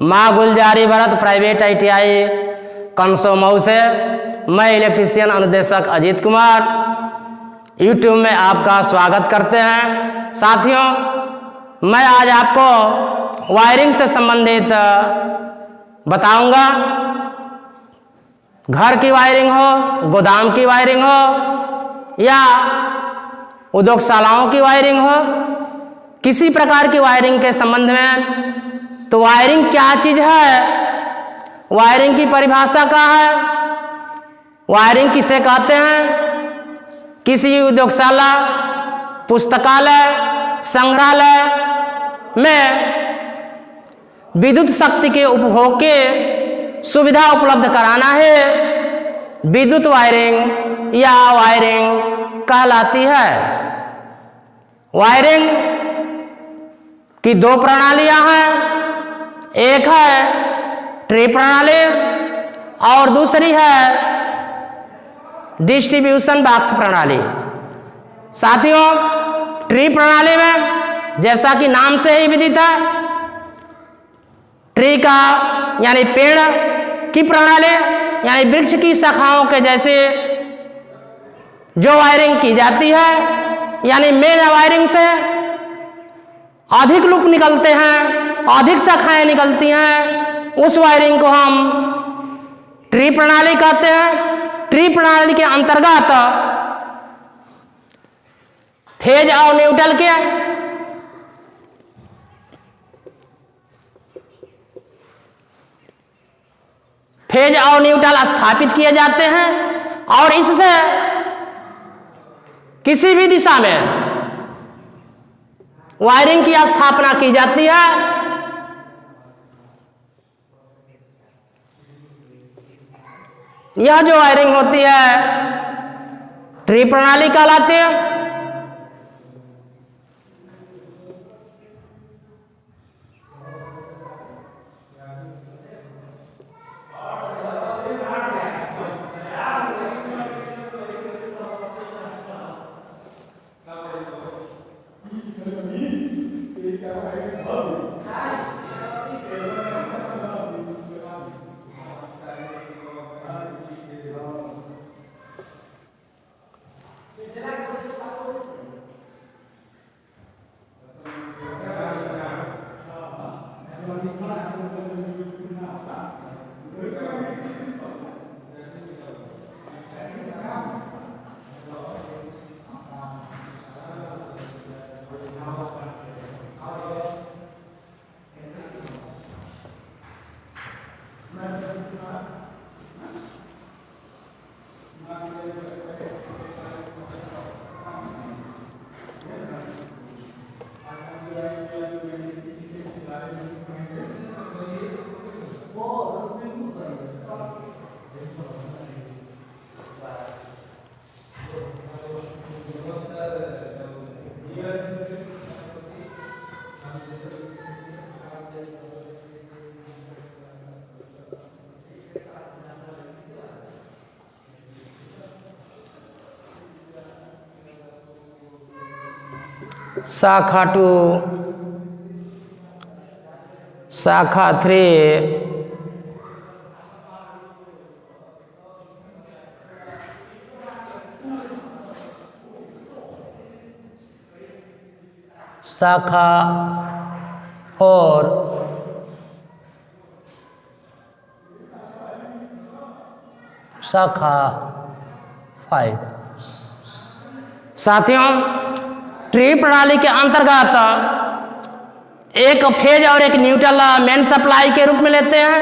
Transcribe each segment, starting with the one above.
माँ Gulzari Bharat private ITI कंसोमऊ से मैं इलेक्ट्रीशियन अनुदेशक अजीत कुमार यूट्यूब में आपका स्वागत करते हैं। साथियों, मैं आज आपको वायरिंग से संबंधित बताऊंगा। घर की वायरिंग हो, गोदाम की वायरिंग हो या उद्योगशालाओं की वायरिंग हो, किसी प्रकार की वायरिंग के संबंध में, तो वायरिंग क्या चीज़ है, वायरिंग की परिभाषा क्या है, वायरिंग किसे कहते हैं, किसी उद्योगशाला, पुस्तकालय, संग्रहालय में विद्युत शक्ति के उपभोग के सुविधा उपलब्ध कराना है, विद्युत वायरिंग या वायरिंग कहलाती है। वायरिंग की दो प्रणालियां हैं, एक है ट्री प्रणाली और दूसरी है डिस्ट्रीब्यूशन बॉक्स प्रणाली। साथियों, ट्री प्रणाली में जैसा कि नाम से ही विदित है, ट्री का यानी पेड़ की प्रणाली यानी वृक्ष की शाखाओं के जैसे जो वायरिंग की जाती है, यानी मेन वायरिंग से अधिक लूप निकलते हैं, अधिक शाखाएं निकलती हैं, उस वायरिंग को हम ट्री प्रणाली कहते हैं। ट्री प्रणाली के अंतर्गत फेज और न्यूट्रल के फेज और न्यूट्रल स्थापित किए जाते हैं और इससे किसी भी दिशा में वायरिंग की स्थापना की जाती है। यह जो वायरिंग होती है ट्री प्रणाली कहलाती है। शाखा 2, शाखा 3, शाखा 4, शाखा 5। साथियों, ट्री प्रणाली के अंतर्गत एक फेज और एक न्यूट्रल मेन सप्लाई के रूप में लेते हैं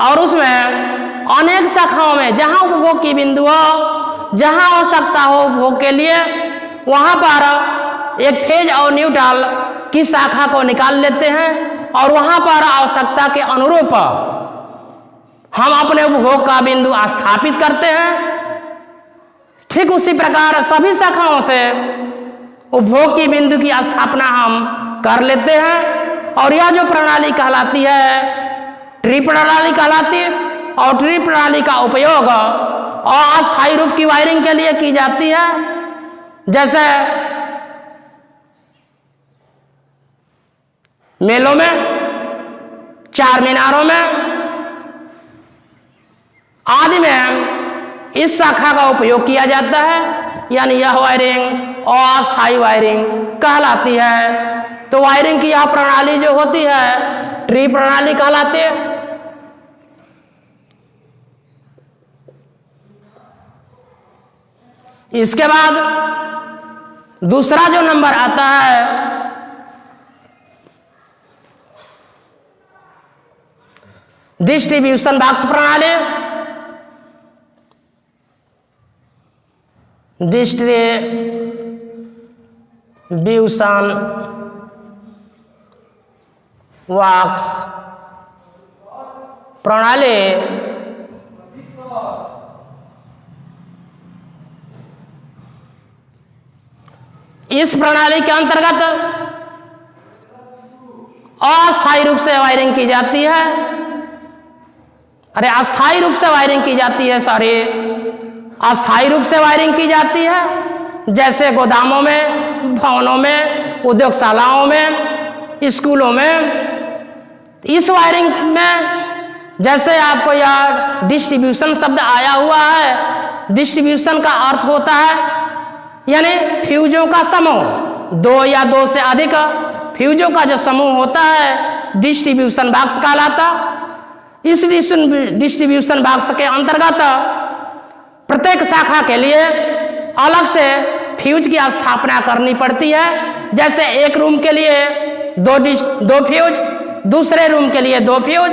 और उसमें अनेक शाखाओं में जहां उपभोग की बिंदु हो, जहां आवश्यकता हो उपभोग के लिए, वहां पर एक फेज और न्यूट्रल की शाखा को निकाल लेते हैं और वहां पर आवश्यकता के अनुरूप हम अपने उपभोग का बिंदु स्थापित करते हैं। ठीक उसी प्रकार सभी शाखाओं से उपभोग की बिंदु की स्थापना हम कर लेते हैं और यह जो प्रणाली कहलाती है ट्री प्रणाली कहलाती है। और ट्री प्रणाली का उपयोग अस्थायी रूप की वायरिंग के लिए की जाती है, जैसे मेलों में चार मीनारों में आदि में इस शाखा का उपयोग किया जाता है, यानी यह वायरिंग अस्थायी वायरिंग कहलाती है। तो वायरिंग की यह प्रणाली जो होती है ट्री प्रणाली कहलाती है। इसके बाद दूसरा जो नंबर आता है डिस्ट्रीब्यूशन बॉक्स प्रणाली। डिस्ट्रीब्यूशन बॉक्स प्रणाली इस प्रणाली के अंतर्गत अस्थायी रूप से वायरिंग की जाती है, अस्थायी रूप से वायरिंग की जाती है, अस्थायी रूप से वायरिंग की जाती है, जैसे गोदामों में, भवनों में, उद्योगशालाओं में, स्कूलों में। इस वायरिंग में जैसे आपको यह डिस्ट्रीब्यूशन शब्द आया हुआ है, डिस्ट्रीब्यूशन का अर्थ होता है यानी फ्यूजों का समूह, दो या दो से अधिक फ्यूजों का जो समूह होता है डिस्ट्रीब्यूशन बॉक्स कहलाता। इस डिस्ट्रीब्यूशन बॉक्स के अंतर्गत प्रत्येक शाखा के लिए अलग से फ्यूज की स्थापना करनी पड़ती है। जैसे एक रूम के लिए दो फ्यूज, दूसरे रूम के लिए दो फ्यूज,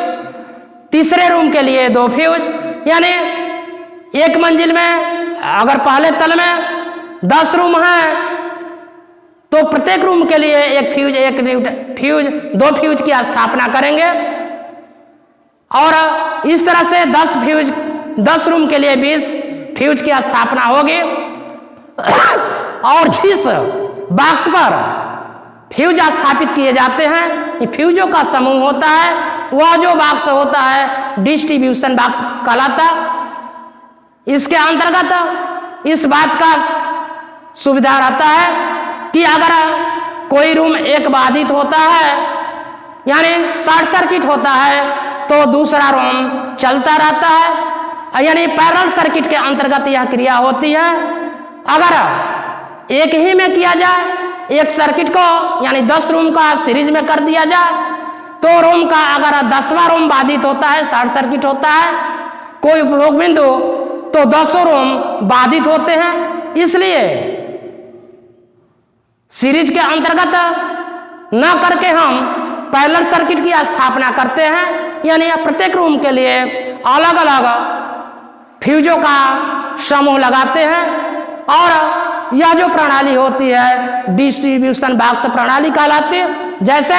तीसरे रूम के लिए दो फ्यूज, यानी एक मंजिल में अगर पहले तल में 10 रूम है तो प्रत्येक रूम के लिए दो फ्यूज की स्थापना करेंगे और इस तरह से 10 रूम के लिए 20 फ्यूज की स्थापना होगी। और जिस बॉक्स पर फ्यूज स्थापित किए जाते हैं ये फ्यूजों का समूह होता है, वह जो बॉक्स होता है डिस्ट्रीब्यूशन बॉक्स कहलाता। इसके अंतर्गत इस बात का सुविधा रहता है कि अगर कोई रूम एक बाधित होता है यानी शॉर्ट सर्किट होता है तो दूसरा रूम चलता रहता है, यानी पैरेलल सर्किट के अंतर्गत यह क्रिया होती है। अगर एक ही में किया जाए, एक सर्किट को यानी 10 रूम का सीरीज में कर दिया जाए तो रूम का अगर 10वां रूम बाधित होता है, शॉर्ट सर्किट होता है कोई उपभोग बिंदु, तो 10 रूम बाधित होते हैं। इसलिए सीरीज के अंतर्गत न करके हम पैरेलल सर्किट की स्थापना करते हैं, यानी प्रत्येक रूम के लिए अलग अलग फ्यूजों का समूह लगाते हैं और यह जो प्रणाली होती है डिस्ट्रीब्यूशन बॉक्स प्रणाली कहलाती है। जैसे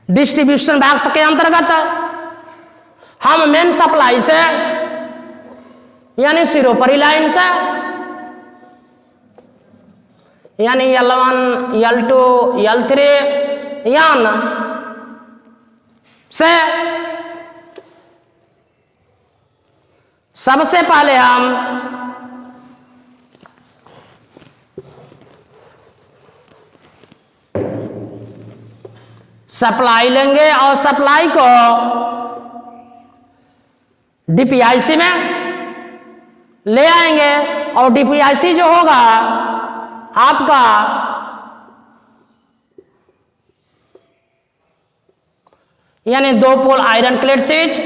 डिस्ट्रीब्यूशन बॉक्स के अंतर्गत हम मेन सप्लाई से यानी सिरोपरी लाइन से यानी L1, L2, L3 यान से सबसे पहले हम सप्लाई लेंगे और सप्लाई को डीपीआईसी में ले आएंगे और डीपीआईसी जो होगा आपका यानी 2 पोल आयरन क्लेड स्विच,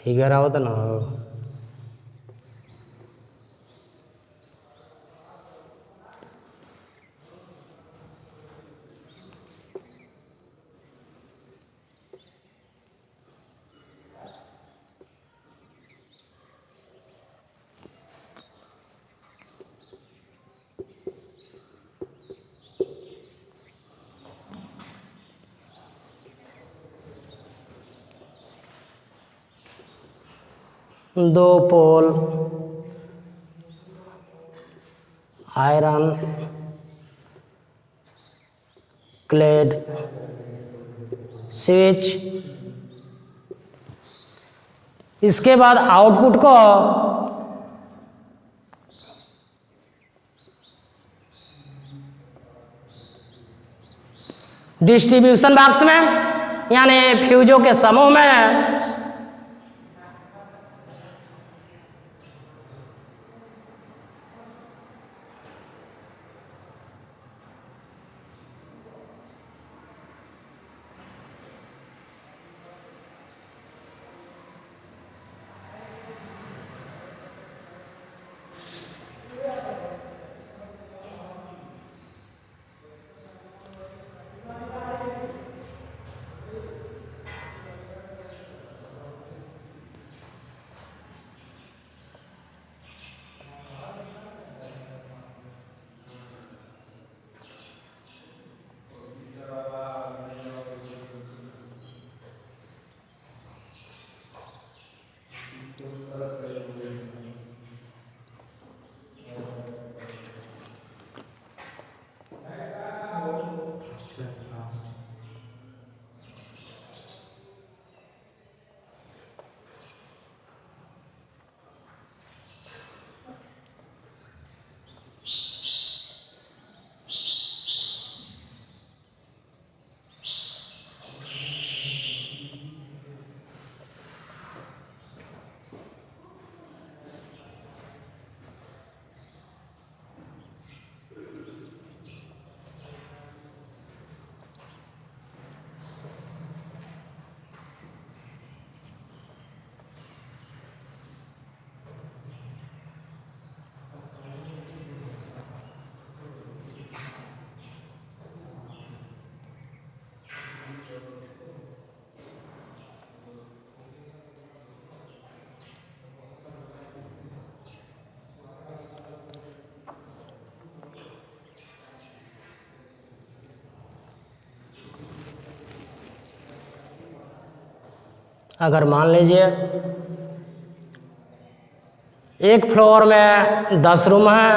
फिगर आवत ना हो। दो पोल आयरन क्लेड स्विच। इसके बाद आउटपुट को डिस्ट्रीब्यूशन बॉक्स में यानी फ्यूजों के समूह में अगर मान लीजिए एक फ्लोर में 10 रूम हैं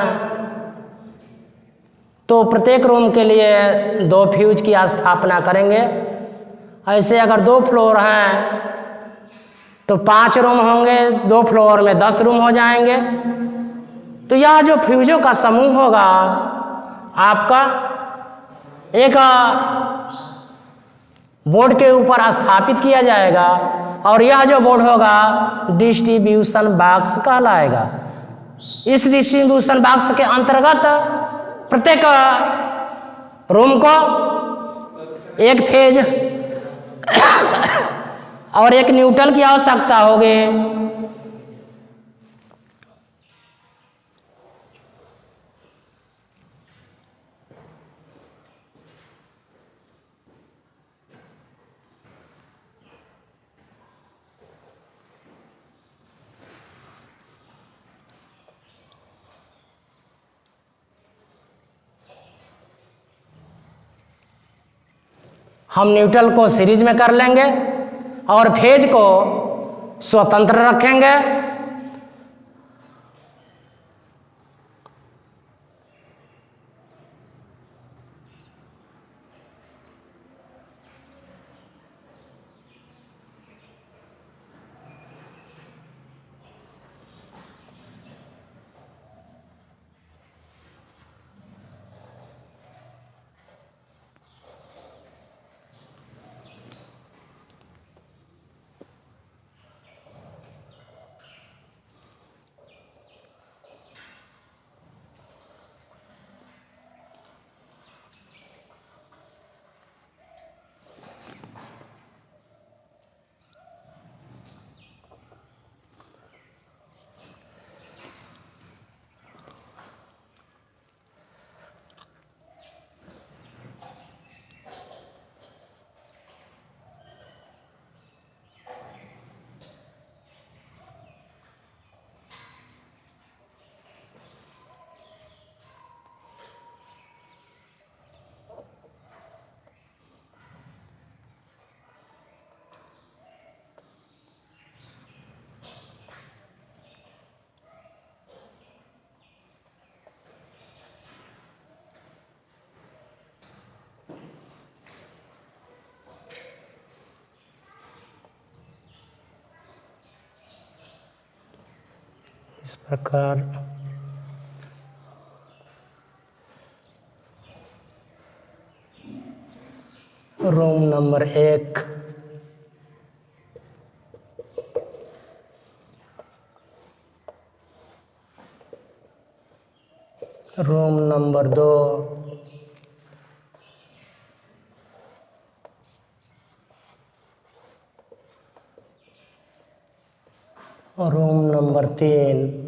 तो प्रत्येक रूम के लिए 2 फ्यूज की स्थापना करेंगे। ऐसे अगर 2 फ्लोर हैं तो 5 रूम होंगे, 2 फ्लोर में 10 रूम हो जाएंगे। तो यह जो फ्यूजों का समूह होगा आपका एक बोर्ड के ऊपर स्थापित किया जाएगा और यह जो बोर्ड होगा डिस्ट्रीब्यूशन बॉक्स कहलाएगा। इस डिस्ट्रीब्यूशन बॉक्स के अंतर्गत प्रत्येक रूम को एक फेज और एक न्यूट्रल की आवश्यकता होगी। हम न्यूट्रल को सीरीज में कर लेंगे और फेज को स्वतंत्र रखेंगे। इस प्रकार room number 1, room number 2, room number 3,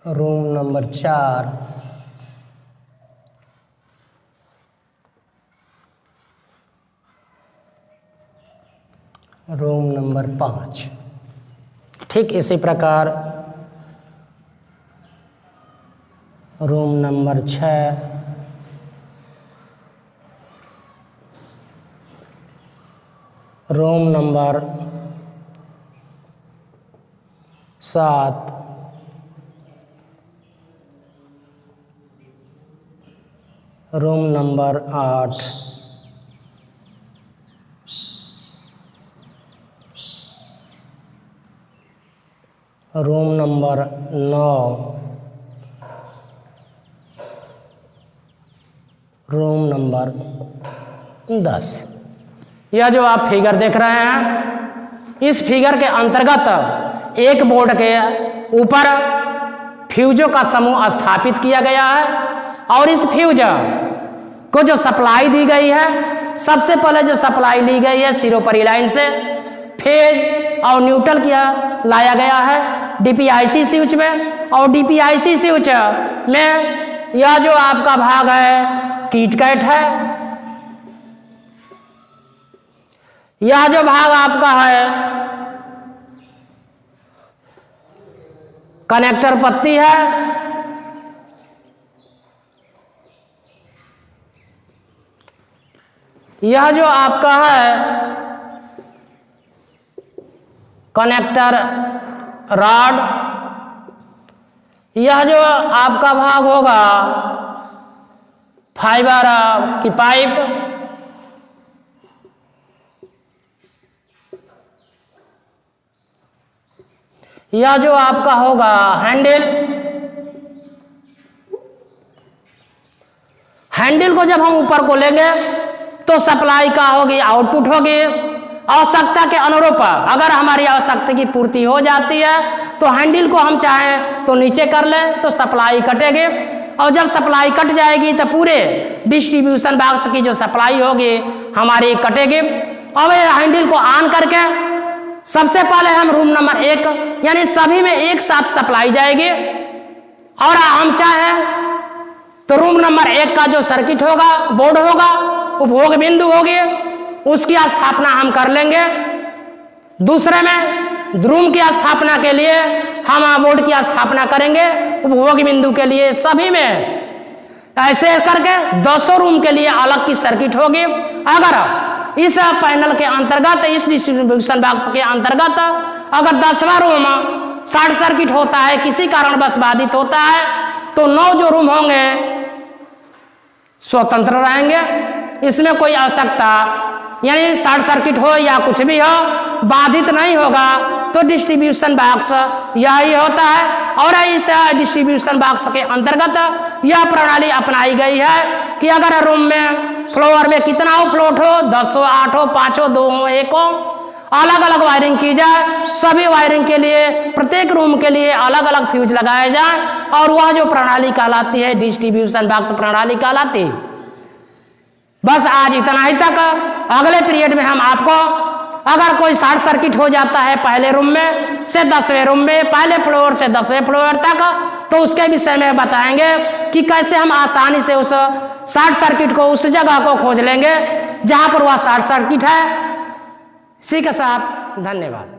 room number 4, room number 5। ठीक इसी प्रकार room number 6, room number 7, room number 8, room number 9, room number 10। यह जो आप फिगर देख रहे हैं, इस फिगर के अंतर्गत एक बोर्ड के ऊपर फ्यूजों का समूह स्थापित किया गया है और इस फ्यूज को जो सप्लाई दी गई है, सबसे पहले जो सप्लाई ली गई है सिरोपरी लाइन से फेज और न्यूट्रल किया लाया गया है डीपीआईसी स्विच में। और डीपीआईसी स्विच में यह जो आपका भाग है कीटकैट है, यह जो भाग आपका है कनेक्टर पत्ती है, यह जो आपका है कनेक्टर रॉड, यह जो आपका भाग होगा फाइबर की पाइप, यह जो आपका होगा हैंडल। हैंडल को जब हम ऊपर को लेंगे तो सप्लाई का होगी आउटपुट होगी आवश्यकता के अनुरूप। अगर हमारी आवश्यकता की पूर्ति हो जाती है तो हैंडल को हम चाहें तो नीचे कर लें तो सप्लाई कटेगी, और जब सप्लाई कट जाएगी तो पूरे डिस्ट्रीब्यूशन बॉक्स की जो सप्लाई होगी हमारी कटेगी। अब हैंडल को ऑन करके सबसे पहले हम रूम नंबर 1 यानी सभी में एक साथ सप्लाई जाएगी, और हम चाहें तो रूम नंबर 1 का जो सर्किट होगा बोर्ड होगा उपभोग बिंदु होगी उसकी स्थापना हम कर लेंगे। दूसरे में रूम की स्थापना के लिए हम बोर्ड की स्थापना करेंगे उपभोग बिंदु के लिए। सभी में ऐसे करके 200 रूम के लिए अलग की सर्किट होगी। अगर इस पैनल के अंतर्गत इस डिस्ट्रीब्यूशन बॉक्स के अंतर्गत अगर 10वां रूम शॉर्ट सर्किट होता है किसी कारणवश बाधित होता है तो 9 जो रूम होंगे स्वतंत्र रहेंगे। इसमें कोई आवश्यकता यानी शॉर्ट सर्किट हो या कुछ भी हो बाधित नहीं होगा। तो डिस्ट्रीब्यूशन बॉक्स यही होता है, और इस डिस्ट्रीब्यूशन बॉक्स के अंतर्गत यह प्रणाली अपनाई गई है कि अगर रूम में फ्लोर में कितना हो फ्लोट हो 10 हो 8 हो 5 हो 2 हो 1 हो अलग अलग वायरिंग की जाए। सभी वायरिंग के लिए प्रत्येक रूम के लिए अलग अलग फ्यूज लगाए जाए, और वह जो प्रणाली कहलाती है डिस्ट्रीब्यूशन बॉक्स प्रणाली कहलाती है। बस आज इतना ही तक। अगले पीरियड में हम आपको अगर कोई शॉर्ट सर्किट हो जाता है पहले रूम में से 10वें रूम में, पहले फ्लोर से 10वें फ्लोर तक, तो उसके विषय में बताएंगे कि कैसे हम आसानी से उस शॉर्ट सर्किट को उस जगह को खोज लेंगे जहां पर वह शॉर्ट सर्किट है। इसी के साथ धन्यवाद।